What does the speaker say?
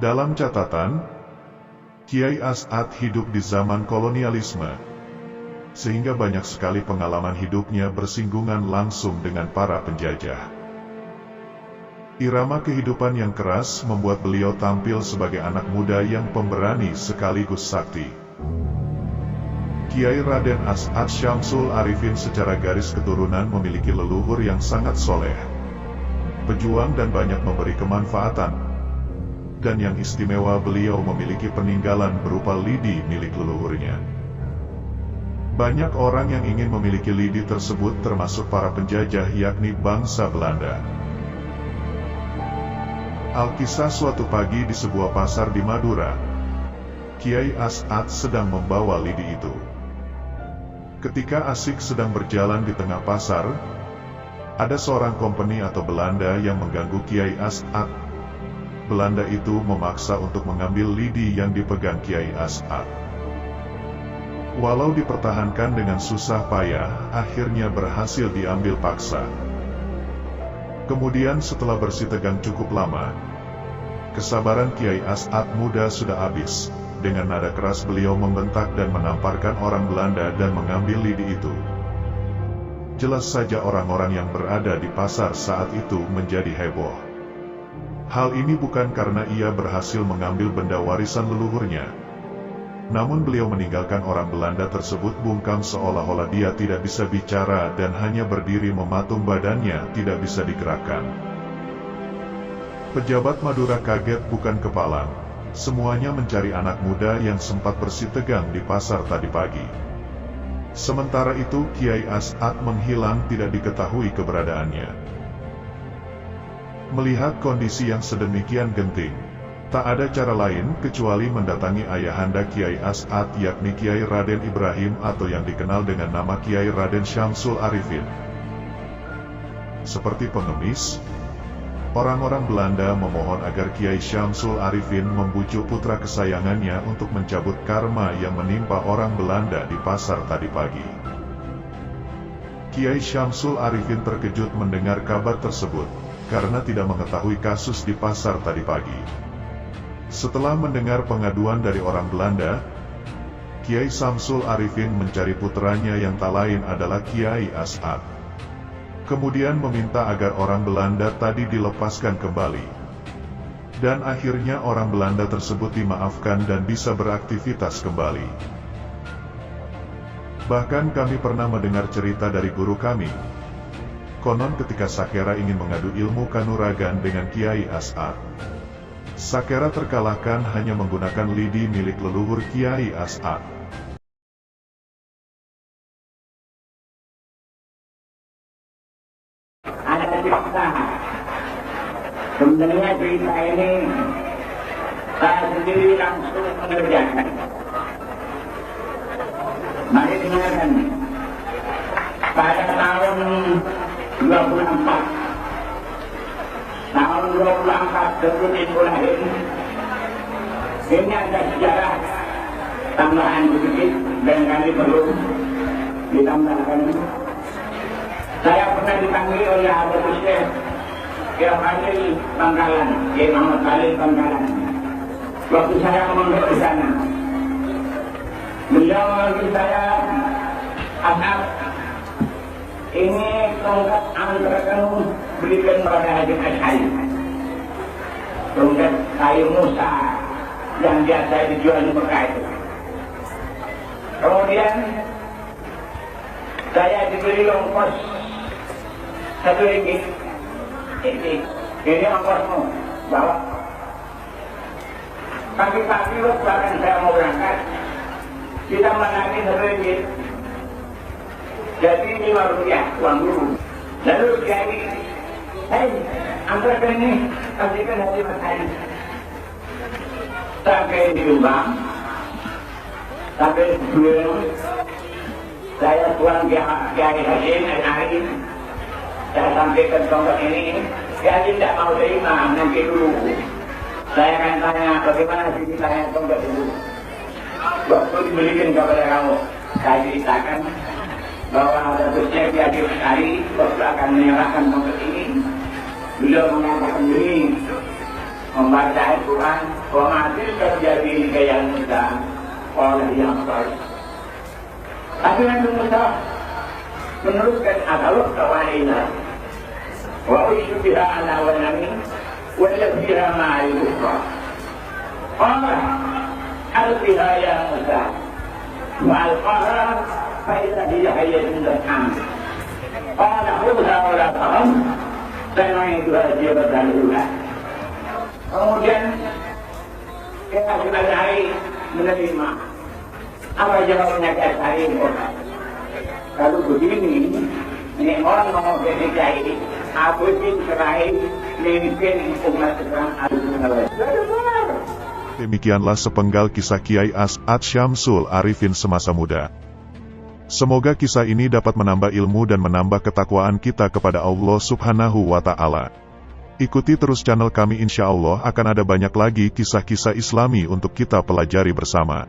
Dalam catatan, Kiai As'ad hidup di zaman kolonialisme, sehingga banyak sekali pengalaman hidupnya bersinggungan langsung dengan para penjajah. Irama kehidupan yang keras membuat beliau tampil sebagai anak muda yang pemberani sekaligus sakti. Kiai Raden As'ad Syamsul Arifin secara garis keturunan memiliki leluhur yang sangat soleh, pejuang dan banyak memberi kemanfaatan. Dan yang istimewa, beliau memiliki peninggalan berupa lidi milik leluhurnya. Banyak orang yang ingin memiliki lidi tersebut termasuk para penjajah yakni bangsa Belanda. Alkisah suatu pagi di sebuah pasar di Madura, Kiai As'ad sedang membawa lidi itu. Ketika asik sedang berjalan di tengah pasar, ada seorang kompeni atau Belanda yang mengganggu Kiai As'ad. Belanda itu memaksa untuk mengambil lidi yang dipegang Kiai As'ad. Walau dipertahankan dengan susah payah, akhirnya berhasil diambil paksa. Kemudian setelah bersih tegang cukup lama, kesabaran Kiai As'ad muda sudah habis. Dengan nada keras beliau membentak dan menamparkan orang Belanda dan mengambil lidi itu. Jelas saja orang-orang yang berada di pasar saat itu menjadi heboh. Hal ini bukan karena ia berhasil mengambil benda warisan leluhurnya. Namun beliau meninggalkan orang Belanda tersebut bungkam seolah-olah dia tidak bisa bicara dan hanya berdiri mematung badannya tidak bisa digerakkan. Pejabat Madura kaget bukan kepalang. Semuanya mencari anak muda yang sempat bersih tegang di pasar tadi pagi. Sementara itu Kiai As'ad menghilang tidak diketahui keberadaannya. Melihat kondisi yang sedemikian genting, tak ada cara lain kecuali mendatangi ayahanda Kiai As'ad yakni Kiai Raden Ibrahim atau yang dikenal dengan nama Kiai Raden Syamsul Arifin. Seperti pengemis, orang-orang Belanda memohon agar Kiai Syamsul Arifin membujuk putra kesayangannya untuk mencabut karma yang menimpa orang Belanda di pasar tadi pagi. Kiai Syamsul Arifin terkejut mendengar kabar tersebut, karena tidak mengetahui kasus di pasar tadi pagi. Setelah mendengar pengaduan dari orang Belanda, Kiai Syamsul Arifin mencari putranya yang tak lain adalah Kiai As'ad. Kemudian meminta agar orang Belanda tadi dilepaskan kembali. Dan akhirnya orang Belanda tersebut dimaafkan dan bisa beraktivitas kembali. Bahkan kami pernah mendengar cerita dari guru kami. Konon ketika Sakera ingin mengadu ilmu kanuragan dengan Kiai As'ad, Sakera terkalahkan hanya menggunakan lidi milik leluhur Kiai As'ad. Ada cerita. Sebenarnya cerita ini saya sendiri langsung mengerjakan. Mari dengarkan. Pada tahun 24, tahun 24 sebelum itu lahir, ini ada sejarah tambahan sedikit dan kali perlu ditambahkan. Saya pernah dipanggil oleh Habib Syekh Kiai Fadil Bangkalan, Kiai Muhammad Fadil Bangkalan. Waktu saya mondok di sana, beliau memanggil saya, As'ad, ini tongkat antara kamu berikan pada Haji Asy'ari. Tongkat kayu Musa yang biasa dijual di Mekah itu. Kemudian saya diberi ongkos RM1. Ini ongkosmu, bawa. Pagi-pagi waktu akan saya mau berangkat, kita menagih RM1. Jadi Rp5 uang dulu. Lalu Kiai, hei, angkatkan ini, kasihkan Haji Mas Hari. Sampai di Lubang, sampai di Bulan, saya tuan Kiai Haji Hari. Saya sampaikan tongkat ini, Kiai tidak mau terima, nanti dulu. Saya akan tanya bagaimana ceritanya tongkat dulu. Waktu dibelikan kepada kamu, saya ceritakan bahwa ada Syekh Kiai As'ari waktu akan menyerahkan tongkat ini, beliau mengatakan begini, membaca Al-Quran Tuhan, wamatil terjadi gaya Musa oleh yang soleh. Tapi Nabi Musa meneruskan akaluk kawaina wa usyubiha ala wanami walladhiha ma'al ukra. Qala alqiha ya Musa wa alqaha fa idha hiya hayyatun tas'am. Qala khudha wa la takhaf san'iduha jibatan ula. Kemudian kita sudah hari menerima apa jawabnya hari ini. Kalau begini, ini orang mau berdikah ini, aku ingin terakhir memimpin umat Islam al-Sunnah. Demikianlah sepenggal kisah Kiai As'ad Syamsul Arifin semasa muda. Semoga kisah ini dapat menambah ilmu dan menambah ketakwaan kita kepada Allah Subhanahu wa Ta'ala. Ikuti terus channel kami, insya Allah akan ada banyak lagi kisah-kisah Islami untuk kita pelajari bersama.